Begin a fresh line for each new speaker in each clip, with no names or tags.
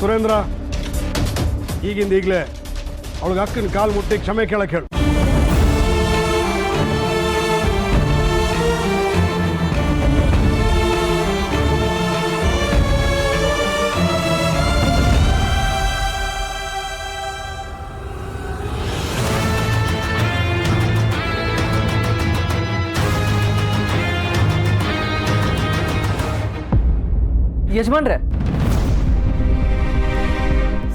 ಸುರೇಂದ್ರ, ಈಗಿಂದ ಈಗಲೇ ಅವಳಿಗೆ ಅಕ್ಕನ ಕಾಲು ಮುಟ್ಟಿ ಕ್ಷಮೆ ಕೇಳಕ್ಕೆ ಹೇಳು.
ಯಜಮಾನ್ರೆ,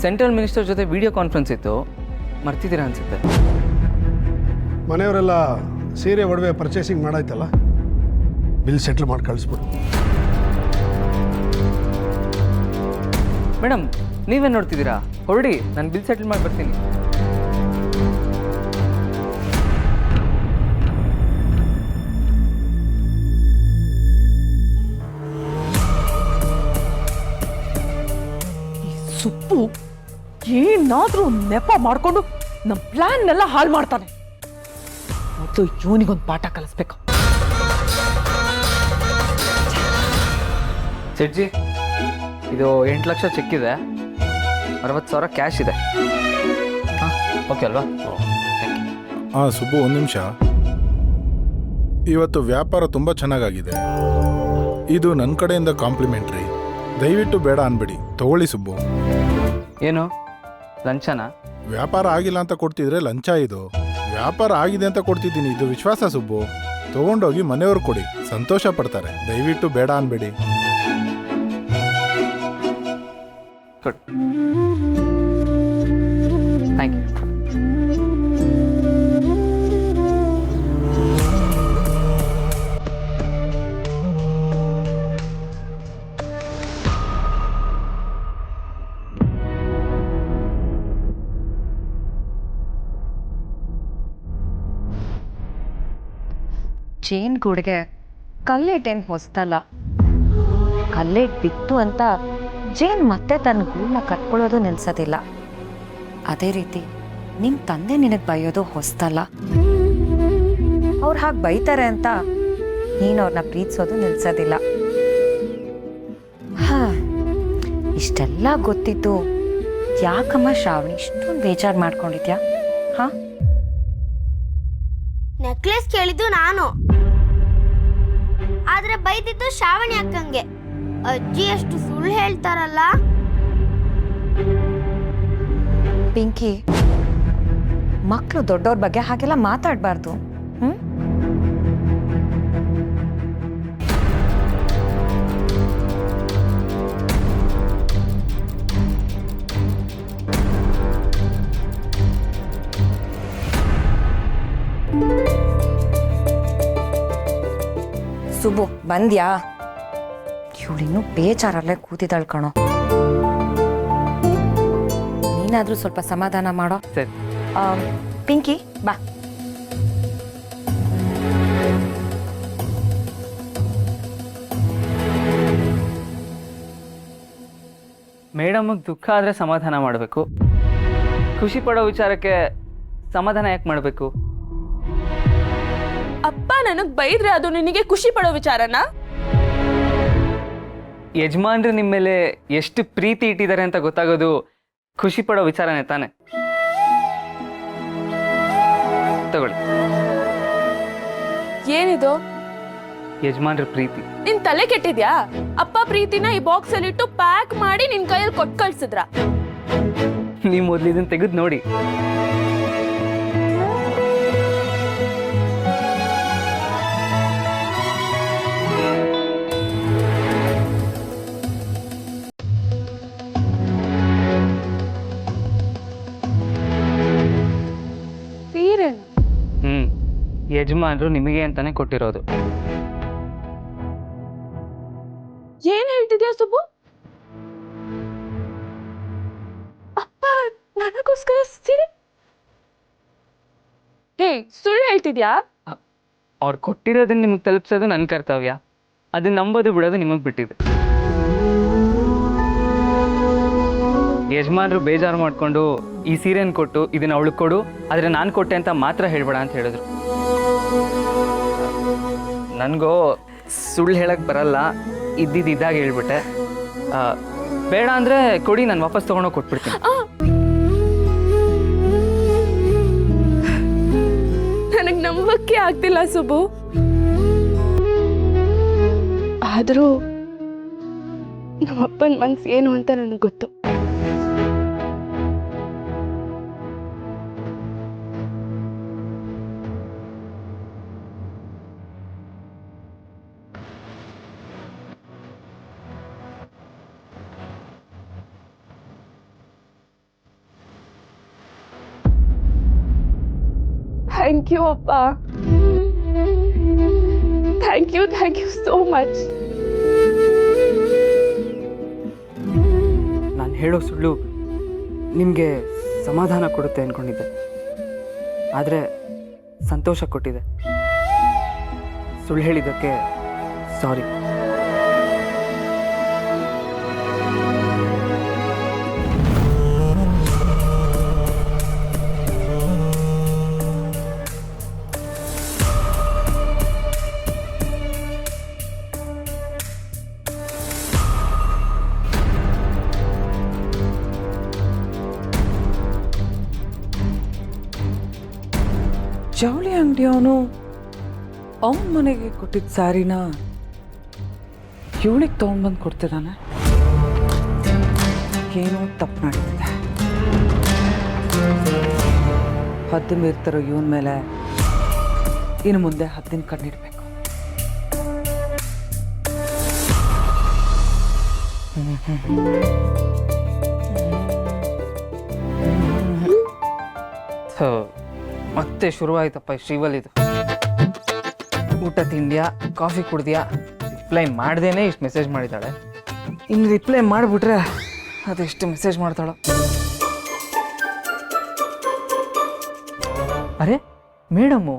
ಸೆಂಟ್ರಲ್ ಮಿನಿಸ್ಟರ್ ಜೊತೆ ವಿಡಿಯೋ ಕಾನ್ಫರೆನ್ಸ್ ಇತ್ತು, ಮರ್ತಿದ್ದೀರಾ ಅನ್ಸುತ್ತೆ.
ಮನೆಯವರೆಲ್ಲ ಸೀರೆ ಒಡವೆ ಪರ್ಚೇಸಿಂಗ್ ಮಾಡಾಯ್ತಲ್ಲ, ಬಿಲ್ ಸೆಟ್ಲ್ ಮಾಡಿ ಕಳಿಸ್ಬಿಡು.
ಮೇಡಮ್, ನೀವೇನು ನೋಡ್ತಿದ್ದೀರಾ? ಹೊರಡಿ, ನಾನು ಬಿಲ್ ಸೆಟ್ಲ್ ಮಾಡಿ ಬರ್ತೀನಿ.
ಸುಪ್ಪು ಏನಾದ್ರೂ ನೆಪ ಮಾಡ್ಕೊಂಡು ನಮ್ಮ ಪ್ಲಾನ್ ಹಾಳು ಮಾಡ್ತಾನೆ. ಮೊದಲು ಇವನಿಗೊಂದು ಪಾಠ ಕಲಿಸ್ಬೇಕು.
ಸೆಟ್ಜಿ, ಇದು 8 ಲಕ್ಷ ಚೆಕ್ ಇದೆ, 60,000 ಕ್ಯಾಶ್ ಇದೆ. ಹಾಂ, ಓಕೆ ಅಲ್ವಾ?
ಹಾಂ ಸುಬ್ಬು, ಒಂದು ನಿಮಿಷ. ಇವತ್ತು ವ್ಯಾಪಾರ ತುಂಬ ಚೆನ್ನಾಗಾಗಿದೆ. ಇದು ನನ್ನ ಕಡೆಯಿಂದ ಕಾಂಪ್ಲಿಮೆಂಟ್ರಿ. ದಯವಿಟ್ಟು ಬೇಡ ಅನ್ಬೇಡಿ, ತಗೊಳ್ಳಿ ಸುಬ್ಬು.
ಏನು ಲಂಚನಾ?
ವ್ಯಾಪಾರ ಆಗಿಲ್ಲ ಅಂತ ಕೊಡ್ತಿದ್ರೆ ಲಂಚ ಇದು. ವ್ಯಾಪಾರ ಆಗಿದೆ ಅಂತ ಕೊಡ್ತಿದ್ದೀನಿ, ಇದು ವಿಶ್ವಾಸ ಸುಬ್ಬು. ತಗೊಂಡೋಗಿ ಮನೆಯವ್ರು ಕೊಡಿ, ಸಂತೋಷ ಪಡ್ತಾರೆ. ದಯವಿಟ್ಟು ಬೇಡ ಅನ್ಬೇಡಿ.
Good, thank you.
ಜೇನ್ ಗೂಡಿಗೆ ಕಲ್ಲೇಟೇನು ಹೊಸ್ತಲ್ಲ. ಕಲ್ಲೇಟ್ ಬಿತ್ತು ಅಂತ ಜೇನ್ ಮತ್ತೆ ತನ್ನ ಗೂಡನ್ನ ಕಟ್ಕೊಳ್ಳೋದು ನಿಲ್ಸೋದಿಲ್ಲ. ಅದೇ ರೀತಿ ನಿಮ್ಮ ತಂದೆ ನಿನಗೆ ಬೈಯೋದು ಹೊಸ್ತಲ್ಲ. ಅವ್ರು ಹಾಗೆ ಬೈತಾರೆ ಅಂತ ನೀನು ಅವ್ರನ್ನ ಪ್ರೀತಿಸೋದು ನಿಲ್ಸೋದಿಲ್ಲ. ಇಷ್ಟೆಲ್ಲ ಗೊತ್ತಿದ್ದು ಯಾಕಮ್ಮ ಶ್ರಾವಣಿ ಇಷ್ಟೊಂದು ಬೇಜಾರು ಮಾಡ್ಕೊಂಡಿದ್ಯಾ? ಹಾಂ,
ನೆಕ್ಲೆಸ್ ಕೇಳಿದ್ದು ನಾನು, ಆದ್ರೆ ಬೈದಿದ್ದು ಶ್ರಾವಣಿ ಅಕ್ಕಂಗೆ. ಅಜ್ಜಿ ಎಷ್ಟು ಸುಳ್ಳು ಹೇಳ್ತಾರಲ್ಲ.
ಪಿಂಕಿ, ಮಕ್ಕಳು ದೊಡ್ಡವ್ರ ಬಗ್ಗೆ ಹಾಗೆಲ್ಲ ಮಾತಾಡಬಾರ್ದು. ಸುಬ್ಬು, ಬಂದ್ಯಾ? ಇವಳಿನ್ನೂ ಬೇಜಾರಲ್ಲೇ ಕೂತಿದ್ದಾಳ್ ಕಣೋ. ನೀನಾದ್ರೂ ಸ್ವಲ್ಪ ಸಮಾಧಾನ ಮಾಡೋ.
ಸರಿ.
ಪಿಂಕಿ, ಬಾ.
ಮೇಡಮ್ಗೆ ದುಃಖ ಆದರೆ ಸಮಾಧಾನ ಮಾಡಬೇಕು, ಖುಷಿ ಪಡೋ ವಿಚಾರಕ್ಕೆ ಸಮಾಧಾನ ಯಾಕೆ ಮಾಡಬೇಕು?
ಅಪ್ಪ ನನಗ್ ಬೈದ್ರೆ ಅದು ನಿನಗೆ ಖುಷಿ ಪಡೋ ವಿಚಾರನಾ?
ಯಜಮಾನ್ರು ನಿಮ್ಮ ಮೇಲೆ ಎಷ್ಟು ಪ್ರೀತಿ ಇಟ್ಟಿದ್ದಾರೆ ಅಂತ ಗೊತ್ತಾಗೋದು ಖುಷಿ ಪಡೋ ವಿಚಾರನೇ ತಾನೆ. ತಗೊಳ್ಳಿ.
ಏನಿದು?
ಯಜಮಾನ್ರ ಪ್ರೀತಿ.
ನಿನ್ ತಲೆ ಕೆಟ್ಟಿದ್ಯಾ? ಅಪ್ಪ ಪ್ರೀತಿನ ಈ ಬಾಕ್ಸ್ ಅಲ್ಲಿ ಇಟ್ಟು ಪ್ಯಾಕ್ ಮಾಡಿ ನಿನ್ ಕೈಯಲ್ಲಿ ಕೊಟ್ಟು ಕಳ್ಸಿದ್ರ?
ನೀವು ಮೊದಲು ಇದನ್ನ ತೆಗೆದು ನೋಡಿ. ಯಜಮಾನ್ರು ನಿಮಗೆ ಅಂತಾನೆ ಕೊಟ್ಟಿರೋದು.
ಏನ್ ಹೇಳ್ತಿದ್ಯಾ ಸುಬ್ಬು? ಅಪ್ಪ ನನಗೋಸ್ಕರ ಸೀರೆ? ಹೇ, ಸುಳ್ಳು ಹೇಳ್ತಿದ್ಯಾ?
ಅವ್ರು ಕೊಟ್ಟಿರೋದನ್ನ ನಿಮಗೆ ತಲುಪಿಸೋದು ನನ್ನ ಕರ್ತವ್ಯ. ಅದನ್ನ ನಂಬೋದು ಬಿಡೋದು ನಿಮಗೆ ಬಿಟ್ಟಿದೆ. ಯಜಮಾನ್ರು ಬೇಜಾರು ಮಾಡಿಕೊಂಡು ಈ ಸೀರೆನ ಕೊಟ್ಟು ಇದನ್ನ ಅವಳಿಗೆ ಕೊಡು, ಆದರೆ ನಾನು ಕೊಟ್ಟೆ ಅಂತ ಮಾತ್ರ ಹೇಳ್ಬೇಡ ಅಂತ ಹೇಳಿದ್ರು. ನನಗೂ ಸುಳ್ಳು ಹೇಳಕ್ಕೆ ಬರಲ್ಲ, ಇದ್ದಿದ್ದು ಇದ್ದಾಗ ಹೇಳ್ಬಿಟ್ಟೆ. ಬೇಡ ಅಂದರೆ ಕೊಡಿ, ನಾನು ವಾಪಸ್ ತೊಗೊಂಡೋಗಿ ಕೊಟ್ಬಿಡ್ತೀನಿ.
ನನಗೆ ನಂಬಕ್ಕೆ ಆಗ್ತಿಲ್ಲ ಸುಬ್ಬು. ಆದರೂ ನಮ್ಮಪ್ಪನ ಮನ್ಸು ಏನು ಅಂತ ನನಗೆ ಗೊತ್ತು. ಥ್ಯಾಂಕ್ ಯು ಅಪ್ಪ. Thank you so much.
ನಾನು ಹೇಳೋ ಸುಳ್ಳು ನಿಮಗೆ ಸಮಾಧಾನ ಕೊಡುತ್ತೆ ಅಂದ್ಕೊಂಡಿದ್ದೆ, ಆದರೆ ಸಂತೋಷ ಕೊಟ್ಟಿದೆ. ಸುಳ್ಳು ಹೇಳಿದ್ದಕ್ಕೆ ಸಾರಿ.
ಜವಳಿ ಅಂಗಡಿಯವನು ಅವನ ಮನೆಗೆ ಕೊಟ್ಟಿದ್ದ ಸ್ಯಾರಿನ ಇವಳಿಗೆ ತೊಗೊಂಡ್ಬಂದು ಕೊಡ್ತಿದ್ದಾನೆ. ಏನೋ ತಪ್ಪು ನಡೀತಿದೆ. ಹದ್ದು ಮೀರ್ತಿರೋ ಇವನ ಮೇಲೆ ಇನ್ನು ಮುಂದೆ ಹದ್ದಿನ ಕಣ್ಣಿಡ್ಬೇಕು.
ಮತ್ತೆ ಶುರುವಾಯ್ತಪ್ಪ ಶ್ರೀವಲ್ಲಿದು. ಊಟ ತಿಂದ್ಯಾ, ಕಾಫಿ ಕುಡ್ದ್ಯಾ, ರಿಪ್ಲೈ ಮಾಡ್ದೇನೆ ಇಷ್ಟು ಮೆಸೇಜ್ ಮಾಡಿದ್ದಾಳೆ. ಇನ್ನು ರಿಪ್ಲೈ ಮಾಡಿಬಿಟ್ರೆ ಅದೆಷ್ಟು ಮೆಸೇಜ್ ಮಾಡ್ತಾಳೋ. ಅರೆ ಮೇಡಮು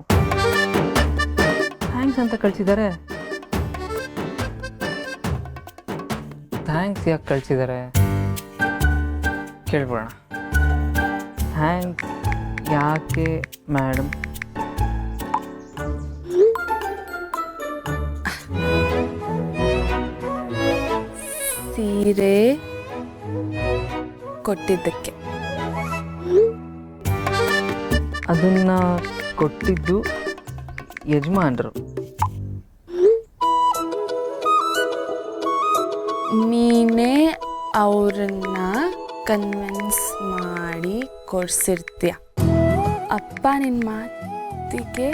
ಥ್ಯಾಂಕ್ಸ್ ಅಂತ ಕಳಿಸಿದ್ದಾರೆ. ಥ್ಯಾಂಕ್ಸ್ ಯಾಕೆ ಕಳಿಸಿದ್ದಾರೆ ಕೇಳ್ಬೋಣ. ಥ್ಯಾಂಕ್ಸ್ ಯಾಕೆ ಮೇಡಮ್?
ಸೀರೆ ಕೊಟ್ಟಿದ್ದಕ್ಕೆ.
ಅದನ್ನ ಕೊಟ್ಟಿದ್ದು ಯಜಮಾನ್ರು.
ನೀನೇ ಅವ್ರನ್ನ ಕನ್ವಿನ್ಸ್ ಮಾಡಿ ಕೊಡ್ಸಿರ್ತೀಯ. ಅಪ್ಪ ನಿನ್ನ ಮಾತಿಗೆ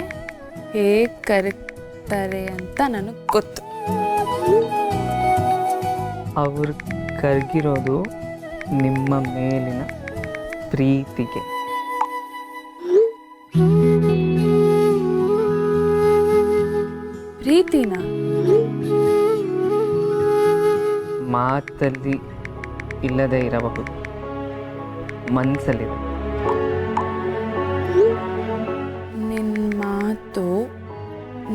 ಹೇಗೆ ಕರಗ್ತಾರೆ ಅಂತ ನನಗೆ ಗೊತ್ತು.
ಅವ್ರು ಕರಗಿರೋದು ನಿಮ್ಮ ಮೇಲಿನ ಪ್ರೀತಿಗೆ.
ಪ್ರೀತಿನ
ಮಾತಲ್ಲಿ ಇಲ್ಲದೆ ಇರಬಹುದು, ಮನಸ್ಸಲ್ಲಿದೆ.
ನಿನ್ನ ಮಾತು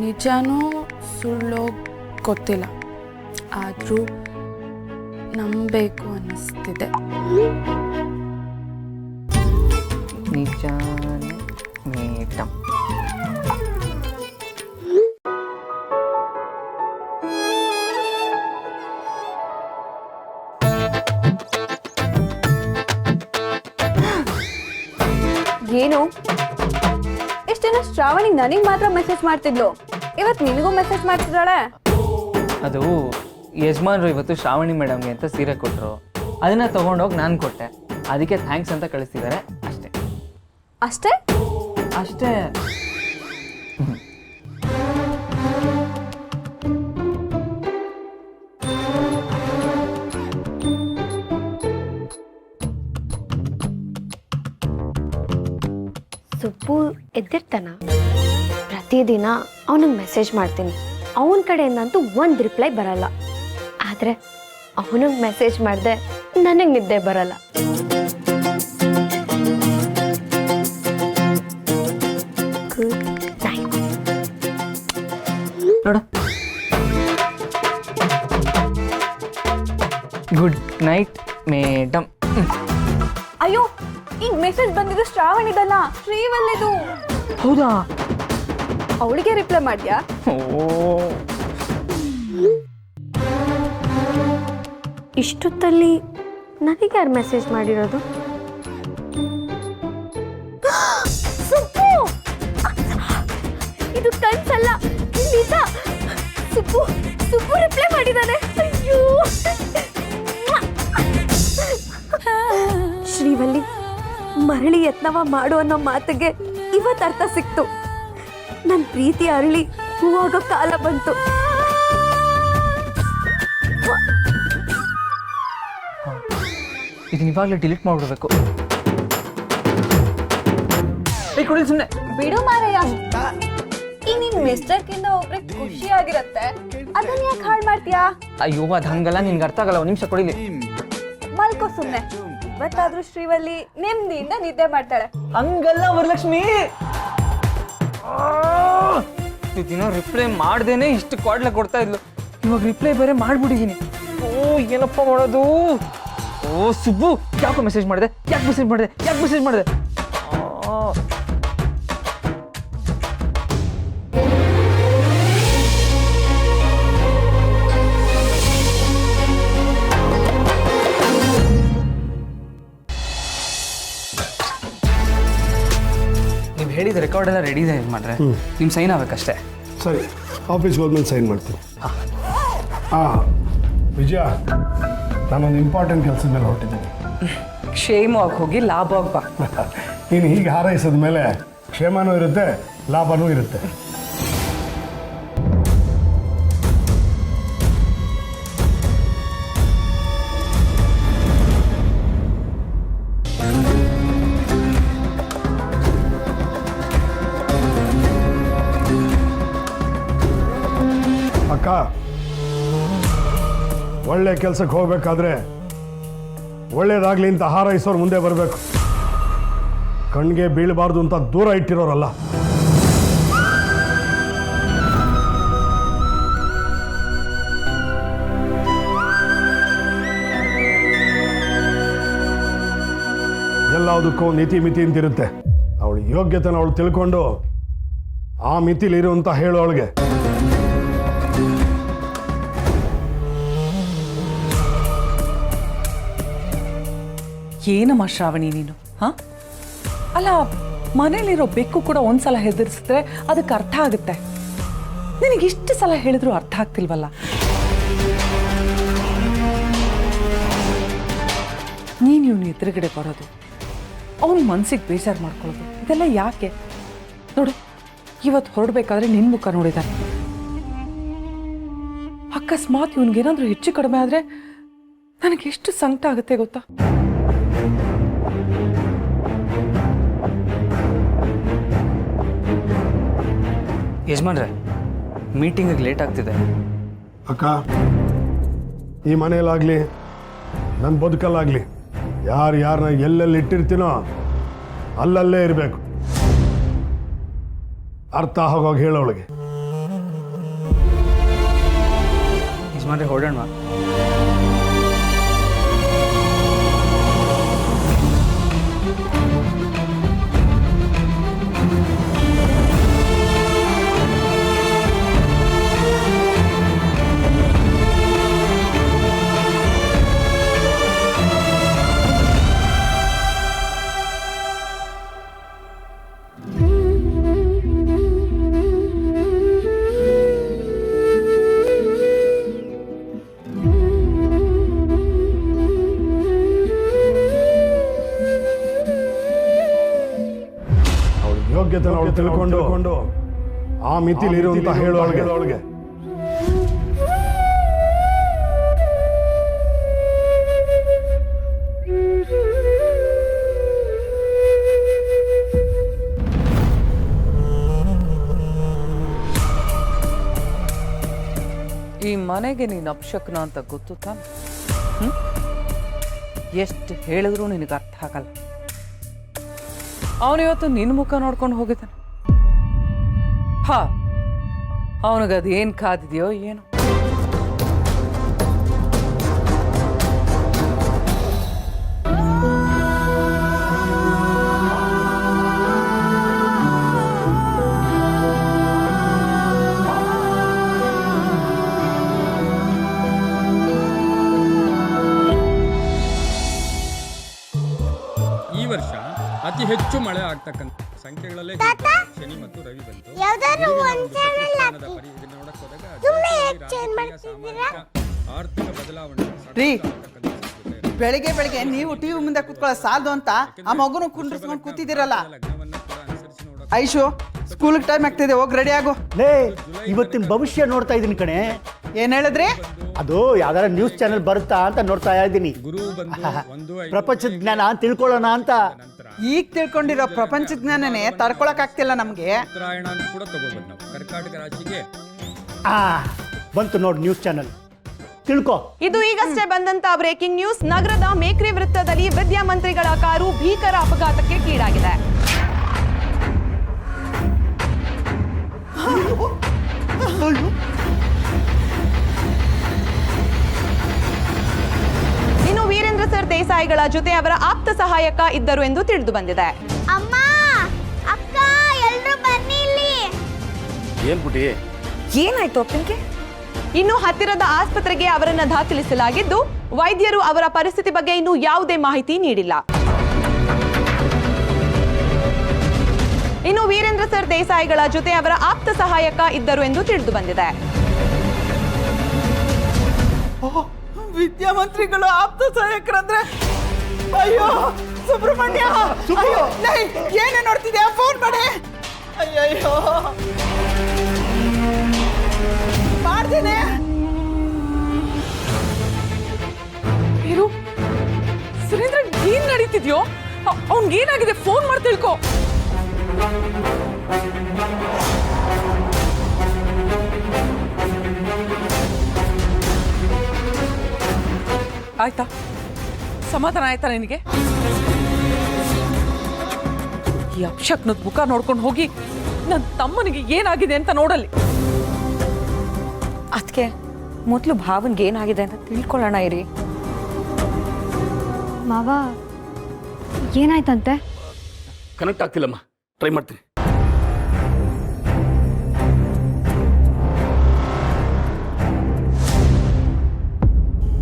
ನಿಜನೋ ಸುಳ್ಳೋ ಗೊತ್ತಿಲ್ಲ, ಆದರೂ ನಂಬಬೇಕು ಅನ್ನಿಸ್ತಿದೆ.
ನಿಜಾನೇ ಮೇಡಮ್.
ಏನು ಇಷ್ಟು ದಿನ ಶ್ರಾವಣಿಗೆ ನನಗೆ ಮಾತ್ರ ಮೆಸೇಜ್ ಮಾಡ್ತಿದ್ಲು, ಇವತ್ತು ನಿನಗೂ ಮೆಸೇಜ್ ಮಾಡ್ತಿದ್ದಾಳೆ.
ಅದು ಯಜಮಾನ್ರು ಇವತ್ತು ಶ್ರಾವಣಿ ಮೇಡಮ್ಗೆ ಅಂತ ಸೀರೆ ಕೊಟ್ಟರು, ಅದನ್ನು ತೊಗೊಂಡೋಗಿ ನಾನು ಕೊಟ್ಟೆ, ಅದಕ್ಕೆ ಥ್ಯಾಂಕ್ಸ್ ಅಂತ ಕಳಿಸ್ತಿದ್ದಾರೆ ಅಷ್ಟೇ.
ಅಷ್ಟೇ
ಅಷ್ಟೇ.
ಸುಬ್ಬು ಎದ್ದಿರ್ತಾನ. ಪ್ರತಿದಿನ ಅವನಿಗೆ ಮೆಸೇಜ್ ಮಾಡ್ತೀನಿ, ಅವನ ಕಡೆಯಿಂದಂತೂ ಒಂದು ರಿಪ್ಲೈ ಬರಲ್ಲ. ಆದರೆ ಅವನಿಗೆ ಮೆಸೇಜ್ ಮಾಡಿದೆ ನನಗೆ ನಿದ್ದೆ ಬರಲ್ಲ. Good night.
ನೋಡ, ಗುಡ್ ನೈಟ್ ಮೇಡಮ್.
ಅಯ್ಯೋ, ಈಗ ಮೆಸೇಜ್ ಬಂದಿದ್ದು ಶ್ರಾವಣಿದಲ್ಲ, ಶ್ರೀವಲ್ಲಿದು.
ಹೌದಾ?
ಅವಳಿಗೆ ರಿಪ್ಲೈ ಮಾಡ್ಯಾ?
ಓ
ಇಷ್ಟೊತ್ತಲ್ಲಿ ನನಗೆ ಯಾರು ಮೆಸೇಜ್ ಮಾಡಿರೋದು? ಸುಬ್ಬು! ಇದು ಕನ್ಸಲ್ಲ, ನಿಜ. ಸುಬ್ಬು ಸುಬ್ಬು ರಿಪ್ಲೈ ಮಾಡಿದ್ದಾನೆ. ಅಯ್ಯೋ ಶ್ರೀವಲ್ಲಿ, ಮರಳಿ ಯತ್ನವ ಮಾಡು ಅನ್ನೋ ಮಾತಿಗೆ ಇವತ್ತು ಅರ್ಥ ಸಿಕ್ತು. ನನ್ನ ಪ್ರೀತಿ ಅರಳಿ ಹೂವಾಗೋ ಕಾಲ ಬಂತು.
ಇದನ್ನ ಇವಾಗಲೇ ಡಿಲೀಟ್ ಮಾಡ್ಬಿಡ್ಬೇಕು. ಕೊಡಿ ಸುಮ್ಮನೆ.
ಬಿಡು ಮಾರಯ್ಯ, ಈ ನಿನ್ ಮಿಸ್ಟರ್ಕಿಂದ ಒಬ್ರಿಗೆ ಖುಷಿ ಆಗಿರತ್ತೆ, ಅದನ್ನ ಯಾಕೆ ಹಾಳು ಮಾಡ್ತೀಯಾ?
ಅಯ್ಯೋ ಅದು ಹಂಗಲ್ಲ, ನಿನ್ಗೆ ಅರ್ಥ ಆಗಲ್ಲ. ಒಂದು ನಿಮಿಷ ಕೊಡಿಲಿ.
ಮಲ್ಕೋ ಸುಮ್ನೆ. ಇವತ್ತಾದ್ರೂ ಶ್ರೀವಲ್ಲಿ ನೆಮ್ಮದಿಯಿಂದ ನಿದ್ದೆ ಮಾಡ್ತಾಳೆ.
ಹಂಗಲ್ಲ ವರಲಕ್ಷ್ಮಿ, ದಿನ ರಿಪ್ಲೈ ಮಾಡ್ದೇನೆ ಇಷ್ಟು ಕ್ವಾಡ್ಲೆ ಕೊಡ್ತಾ ಇದ್ಲು. ಇವಾಗ ರಿಪ್ಲೈ ಬೇರೆ ಮಾಡ್ಬಿಟ್ಟಿದ್ದೀನಿ. ಓ ಏನಪ್ಪ ಮಾಡೋದು? ಓ ಸುಬ್ಬು, ಯಾಕೋ ಮೆಸೇಜ್ ಮಾಡಿದೆ? ಯಾಕೆ ಮೆಸೇಜ್ ಮಾಡಿದೆ? ನೀವು ಹೇಳಿದ ರೆಕಾರ್ಡ್ ಎಲ್ಲ ರೆಡಿ ಇದೆ ಮಾಡ್ರೆ, ನಿಮ್ಮ ಸೈನ್ ಆಗ್ಬೇಕಷ್ಟೇ.
ಸರಿ, ಆಫೀಸ್ಗೆ ಹೋದ್ಮೇಲೆ ಸೈನ್ ಮಾಡ್ತೀನಿ. ಹಾಂ ವಿಜಯ, ನಾನೊಂದು ಇಂಪಾರ್ಟೆಂಟ್ ಕೆಲಸದ ಮೇಲೆ ಹೊರಟಿದ್ದೀನಿ.
ಕ್ಷೇಮವಾಗಿ ಹೋಗಿ ಲಾಭವಾಗಿ ಬಾ.
ನೀನು ಹೀಗೆ ಹಾರೈಸಿದ ಮೇಲೆ ಕ್ಷೇಮನೂ ಇರುತ್ತೆ, ಲಾಭನೂ ಇರುತ್ತೆ. ಅಕ್ಕ, ಒಳ್ಳೆ ಕೆಲಸಕ್ಕೆ ಹೋಗ್ಬೇಕಾದ್ರೆ ಒಳ್ಳೇದಾಗ್ಲಿ ಅಂತ ಹಾರೈಸೋರು ಮುಂದೆ ಬರಬೇಕು. ಕಣ್ಣಿಗೆ ಬೀಳಬಾರ್ದು ಅಂತ ದೂರ ಇಟ್ಟಿರೋರಲ್ಲ. ಎಲ್ಲದಕ್ಕೂ ನೀತಿ ಮಿತಿ ಅಂತಿರುತ್ತೆ. ಅವಳ ಯೋಗ್ಯತೆನ ಅವಳು ತಿಳ್ಕೊಂಡು ಆ ಮಿತಿಲಿರು ಅಂತ ಹೇಳು ಅವಳಿಗೆ.
ಏನಮ್ಮ ಶ್ರಾವಣಿ ನೀನು? ಹಾ, ಅಲ್ಲ, ಮನೇಲಿರೋ ಬೆಕ್ಕು ಕೂಡ ಒಂದ್ಸಲ ಹೆದರ್ಸಿದ್ರೆ ಅದಕ್ಕೆ ಅರ್ಥ ಆಗುತ್ತೆ. ನಿನಗೆ ಇಷ್ಟು ಸಲ ಹೇಳಿದ್ರು ಅರ್ಥ ಆಗ್ತಿಲ್ವಲ್ಲ? ನೀನು ಇವನು ಎದುರುಗಡೆ ಬರೋದು, ಅವನ ಮನ್ಸಿಗೆ ಬೇಜಾರು ಮಾಡ್ಕೊಳ್ಳೋದು, ಇದೆಲ್ಲ ಯಾಕೆ? ನೋಡು, ಇವತ್ತು ಹೊರಡ್ಬೇಕಾದ್ರೆ ನಿನ್ನ ಮುಖ ನೋಡಿದಾನೆ. ಅಕಸ್ಮಾತ್ ಇವನಿಗೇನಾದ್ರೂ ಹೆಚ್ಚು ಕಡಿಮೆ ಆದರೆ ನನಗೆ ಎಷ್ಟು ಸಂಕಟ ಆಗುತ್ತೆ ಗೊತ್ತಾ?
ಯಜಮಾನ್ರೆ, ಮೀಟಿಂಗಿಗೆ ಲೇಟ್ ಆಗ್ತಿದೆ.
ಅಕ್ಕ, ಈ ಮನೆಯಲ್ಲಾಗಲಿ ನನ್ನ ಬದುಕಲ್ಲಾಗಲಿ ಯಾರನ್ನ ಎಲ್ಲೆಲ್ಲಿ ಇಟ್ಟಿರ್ತೀನೋ ಅಲ್ಲಲ್ಲೇ ಇರಬೇಕು. ಅರ್ಥ ಆಗೋಗಿ ಹೇಳೋಳಿಗೆ.
ಯಜಮಾನ್ರೆ, ಹೊರಡೋಣ.
ಯೋಗ್ಯತೆನ ಅವಳು ತಿಳ್ಕೊಂಡು ಆ ಮಿತಿಲಿರು ಅಂತ ಹೇಳು ಅವಳಿಗೆ.
ಈ ಮನೆಗೆ ನೀನು ಅಪಶಕ್ನ ಅಂತ ಗೊತ್ತು ತಾನೆ? ಎಷ್ಟು ಹೇಳಿದ್ರು ನಿನಗೆ ಅರ್ಥ ಆಗಲ್ಲ. ಅವನಿವತ್ತು ನಿನ್ನ ಮುಖ ನೋಡ್ಕೊಂಡು ಹೋಗಿದ್ದಾನೆ. ಹಾ, ಅವನಿಗದೇನು ಕಾದಿದೆಯೋ ಏನೋ.
ಅತಿ ಹೆಚ್ಚು ಮಳೆ ಆಗ್ತಕ್ಕಂಥ ಸಂಖ್ಯೆಗಳಲ್ಲೇ ಶನಿ ಮತ್ತು ರವಿ ಬಂತು. ಇದನ್ನ ನೋಡಕ್ ಹೋದಾಗ ರಾಜಕೀಯ, ಸಾಮಾಜಿಕ, ಆರ್ಥಿಕ ಬದಲಾವಣೆ
ರೀ ಬೆಳಿಗ್ಗೆ ನೀವು ಟಿವಿ ಮುಂದೆ ಕೂತ್ಕೊಳ್ಳೋ ಸಾಲದು ಅಂತ ಆ ಮಗುನು ಕುಂಡ್ರಿಸ್ಕೊಂಡು ಕೂತಿದ್ದೀರಲ್ಲ.
ಲಗ್ನವನ್ನ ಕೂಡ ಅನುಸರಿಸಿ ನೋಡಕ್
ಐಶು ಸ್ಕೂಲ್ಗೆ ಟೈಮ್ ಆಗ್ತಿದೆ, ಹೋಗಿ ರೆಡಿ ಆಗು.
ಲೇ ಇವತ್ತಿನ ಭವಿಷ್ಯ ನೋಡ್ತಾ ಇದ್ದೀನಿ ಕಣೆ.
ಏನ್ ಹೇಳಿದ್ರಿ?
ಅದು ಯಾವ್ದಾರ ನ್ಯೂಸ್ ಚಾನೆಲ್ ಬರುತ್ತಾ ಅಂತ ನೋಡ್ತಾ ಇದ್ದೀನಿ.
ಗುರು ಬಂದು 1
ಪ್ರಪಂಚದ ಜ್ಞಾನ ತಿಳ್ಕೊಳ್ಳೋಣ ಅಂತ.
ಈಗ ತಿಳ್ಕೊಂಡಿರೋ ಪ್ರಪಂಚ ಜ್ಞಾನನೇ ತಡ್ಕೊಳಕ್ ಆಗ್ತಿಲ್ಲ ನಮ್ಗೆ.
ಉತ್ತರಾಯಣ ಅಂತ ಕೂಡ ತಗೋಬಹುದು ನಾವು. ಕರ್ಕಾಟಕ ರಾಶಿಗೆ
ಬಂತು ನೋಡಿ ನ್ಯೂಸ್ ಚಾನೆಲ್, ತಿಳ್ಕೊ.
ಇದು ಈಗಷ್ಟೇ ಬಂದಂತ ಬ್ರೇಕಿಂಗ್ ನ್ಯೂಸ್. ನಗರದ ಮೇಕ್ರಿ ವೃತ್ತದಲ್ಲಿ ವಿದ್ಯಾಮಂತ್ರಿಗಳ ಕಾರು ಭೀಕರ ಅಪಘಾತಕ್ಕೀಡಾಗಿದೆ. ಇನ್ನು ವೀರೇಂದ್ರ ಸರ್ ದೇಸಾಯಿಗಳ ಜೊತೆ ಅವರ ಆಪ್ತ ಸಹಾಯಕ ಇದ್ದರು ಎಂದು ತಿಳಿದು ಬಂದಿದೆ.
ಅಮ್ಮ ಅಕ್ಕ ಎಲ್ರು ಬನ್ನಿ ಇಲ್ಲಿ.
ಏನ್ ಪುಟಿ,
ಏನಾಯ್ತು ಅಪ್ಪನಿಗೆ?
ಇನ್ನು ಹತ್ತಿರದ ಆಸ್ಪತ್ರೆಗೆ ಅವರನ್ನ ದಾಖಲಿಸಲಾಗಿದ್ದು ವೈದ್ಯರು ಅವರ ಪರಿಸ್ಥಿತಿ ಬಗ್ಗೆ ಇನ್ನೂ ಯಾವುದೇ ಮಾಹಿತಿ ನೀಡಿಲ್ಲ. ಇನ್ನು ವೀರೇಂದ್ರ ಸರ್ ದೇಸಾಯಿಗಳ ಜೊತೆ ಅವರ ಆಪ್ತ ಸಹಾಯಕ ಇದ್ದರು ಎಂದು ತಿಳಿದು ಬಂದಿದೆ.
ವಿದ್ಯಾಮಂತ್ರಿಗಳು ಆಪ್ತ ಸಹಾಯಕರಂದ್ರೆ ಅಯ್ಯೋ ಸುಬ್ರಹ್ಮಣ್ಯ, ಅಯ್ಯೋ ಏನೇ ನೋಡ್ತಿದ್ಯಾ? ಫೋನ್ ಮಾಡಿ. ಅಯ್ಯಯ್ಯೋ ಮಾಡ್ತೇನೆ.
ಇರು ಸುರೇಂದ್ರ, ಏನ್ ನಡೀತಿದ್ಯೋ? ಅವ್ನ್ಗೇನಾಗಿದೆ? ಫೋನ್ ಮಾಡಿ ತಿಳ್ಕೊ. ಆಯ್ತಾ? ಸಮಾಧಾನ ಆಯ್ತಾ ನಿನಗೆ? ಈ ಅಪಶಕ್ನದ ಮುಖ ನೋಡ್ಕೊಂಡು ಹೋಗಿ ನನ್ನ ತಮ್ಮನಿಗೆ ಏನಾಗಿದೆ ಅಂತ ನೋಡಲ್ಲಿ.
ಅದಕ್ಕೆ ಮೊದಲು ಭಾವನ್ಗೆ ಏನಾಗಿದೆ ಅಂತ ತಿಳ್ಕೊಳ್ಳೋಣ ಇರಿ.
ಮಾವ ಏನಾಯ್ತಂತೆ?
ಕನೆಕ್ಟ್ ಆಗ್ತಿಲ್ಲಮ್ಮ, ಟ್ರೈ ಮಾಡ್ತೀನಿ.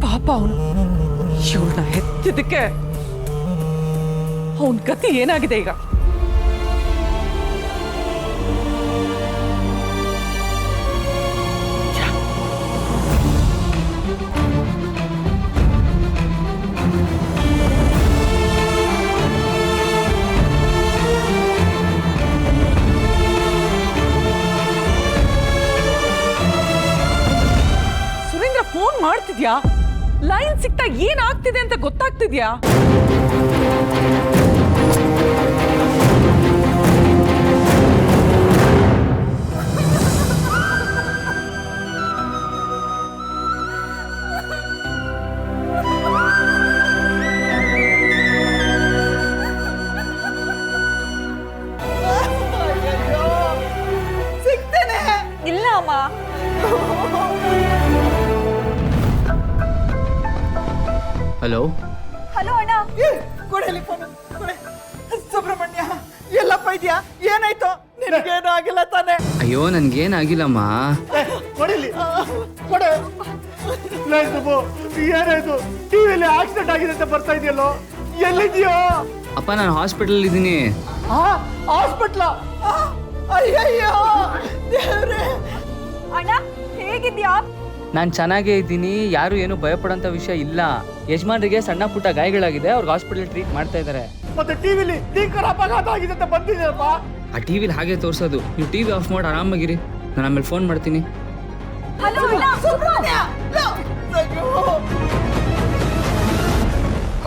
ಪಾಪ ಅವನು ಇವಳನ್ನ ಹೆತ್ತಿದ್ದಕ್ಕೆ ಅವನ ಗತಿ ಏನಾಗಿದೆ ಈಗ? ಸುರೇಂದ್ರ ಫೋನ್ ಮಾಡ್ತಿದ್ಯಾ? ಲೈನ್ ಸಿಗ್ತಾ ಏನಾಗ್ತಿದೆ ಅಂತ ಗೊತ್ತಾಗ್ತಿದ್ಯಾ?
ಸಿಗ್ತೇನೆ.
ಇಲ್ಲ ಅಮ್ಮ.
ಹಲೋ
ಹಲೋ ಅಣ್ಣ.
ಕೊಡಲಿ ಫೋನ್ ಕೊಡೆ. ಸುಬ್ರಹ್ಮಣ್ಯ ಎಲ್ಲಪ್ಪ ಇದೆಯಾ? ಏನಾಯ್ತು? ನಿನಗೇನು ಆಗಿಲ್ಲ ತಾನೆ?
ಅಯ್ಯೋ ನನ್ಗೇನಾಗಿಲ್ಲಮ್ಮ.
ಕೊಡಿಲಿ ಕೊಡೆ. ಏನಾಯ್ತು? ಟಿವಿಯಲ್ಲಿ ಆಕ್ಸಿಡೆಂಟ್ ಆಗಿದೆ ಅಂತ ಬರ್ತಾ ಇದೆಯಲ್ಲೋ, ಎಲ್ಲಿದ್ಯೋ?
ಅಪ್ಪ ನಾನು ಹಾಸ್ಪಿಟಲ್ ಇದ್ದೀನಿ.
ಹಾಸ್ಪಿಟ್ಲ?
ಅಯ್ಯಯ್ಯೋ ದೇವ್ರೇ.
ಅಣ್ಣ ಹೇಗಿದ್ಯಾ?
ನಾನು ಚೆನ್ನಾಗೇ ಇದ್ದೀನಿ, ಯಾರು ಏನು ಭಯಪಡೋಂಥ ವಿಷಯ ಇಲ್ಲ. ಯಜಮಾನ್ರಿಗೆ ಸಣ್ಣ ಪುಟ್ಟ ಗಾಯಗಳಾಗಿದೆ, ಅವ್ರಿಗೆ ಹಾಸ್ಪಿಟಲ್ ಟ್ರೀಟ್ ಮಾಡ್ತಾ ಇದ್ದಾರೆ.
ಮತ್ತೆ ಟಿವಿಲಿ ಭೀಕರ ಅಪಘಾತ ಆಗಿದೆ ಅಂತ ಬಂದಿದೆಯಪ್ಪ.
ಆ ಟಿವಿಲಿ ಹಾಗೆ ತೋರಿಸೋದು. ನೀವು ಟಿವಿ ಆಫ್ ಮಾಡಿ ಆರಾಮಾಗಿರಿ, ನಾನು ಆಮೇಲೆ ಫೋನ್ ಮಾಡ್ತೀನಿ.
ಹಲೋ ಅಣ್ಣ.
ಸುಬ್ರಹ್ಮಣ್ಯ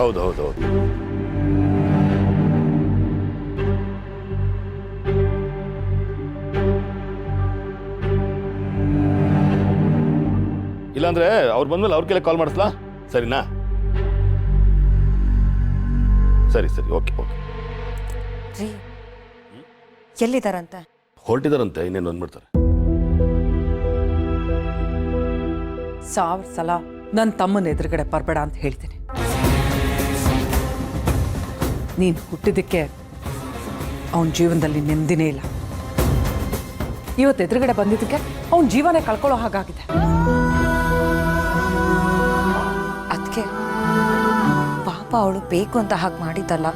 ಹೌದು ಹೌದು ಹೌದು.
ಇಲ್ಲಾಂದ್ರೆ ಅವ್ರು ಬಂದ್ಮೇಲೆ ಅವ್ರ ಕೆಲ ಕಾಲ್ ಮಾಡಿಸ್ಲಾ? ಸರಿನಾ? ಸರಿ ಸರಿ, ಓಕೆ ಓಕೆ.
ರೀ ಎಲ್ಲಿದ್ದಾರಂತೆ?
ಹೊರಟಿದಾರಂತೆ, ಇನ್ನೇನು ಅಂದ್ಬಿಡ್ತಾರೆ.
1000 ಸಲ ನನ್ನ ತಮ್ಮನ ಎದುರುಗಡೆ ಬರಬೇಡ ಅಂತ ಹೇಳ್ತೀನಿ. ನೀನು ಹುಟ್ಟಿದ್ದಕ್ಕೆ ಅವನ ಜೀವನದಲ್ಲಿ ನೆಮ್ಮದಿನೇ ಇಲ್ಲ. ಇವತ್ತು ಎದುರುಗಡೆ ಬಂದಿದ್ದಕ್ಕೆ ಅವನ ಜೀವನ ಕಳ್ಕೊಳ್ಳೋ ಹಾಗಾಗಿದೆ.
ಅದಕ್ಕೆ ಪಾಪ ಅವಳು ಬೇಕು ಅಂತ ಹಾಗೆ ಮಾಡಿದ್ದಲ್ಲ,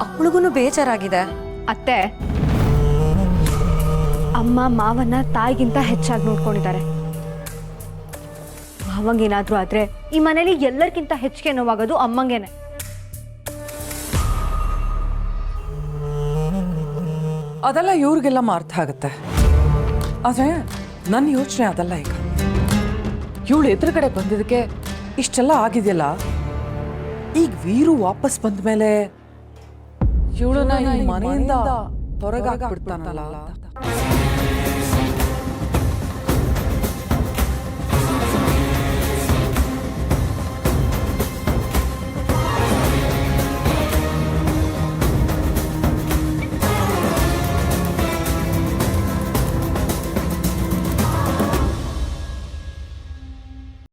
ಅವಳಿಗೂ ಬೇಜಾರಾಗಿದೆ.
ಅತ್ತೆ, ಅಮ್ಮ ಮಾವನ್ನ ತಾಯಿಗಿಂತ ಹೆಚ್ಚಾಗಿ ನೋಡ್ಕೊಂಡಿದ್ದಾರೆ. ಮಾವಂಗೇನಾದ್ರೂ ಆದ್ರೆ ಈ ಮನೇಲಿ ಎಲ್ಲರಿಗಿಂತ ಹೆಚ್ಚಿಗೆ ನೋವಾಗೋದು ಅಮ್ಮಂಗೇನೆ.
ಅದೆಲ್ಲ ಇವ್ರಿಗೆಲ್ಲ ಅರ್ಥ ಆಗುತ್ತೆ. ಆದರೆ ನನ್ನ ಯೋಚನೆ ಅದಲ್ಲ. ಈಗ ಇವಳು ಎದುರುಗಡೆ ಬಂದಿದ್ದಕ್ಕೆ ಇಷ್ಟೆಲ್ಲ ಆಗಿದೆಯಲ್ಲ, ಈಗ ವೀರು ವಾಪಸ್ ಬಂದ ಮೇಲೆ ಇವಳನ್ನ ಈ ಮನೆಯಿಂದ ಹೊರಗಾಕ್ಬಿಡ್ತಾನಲ್ಲ ಅಂತ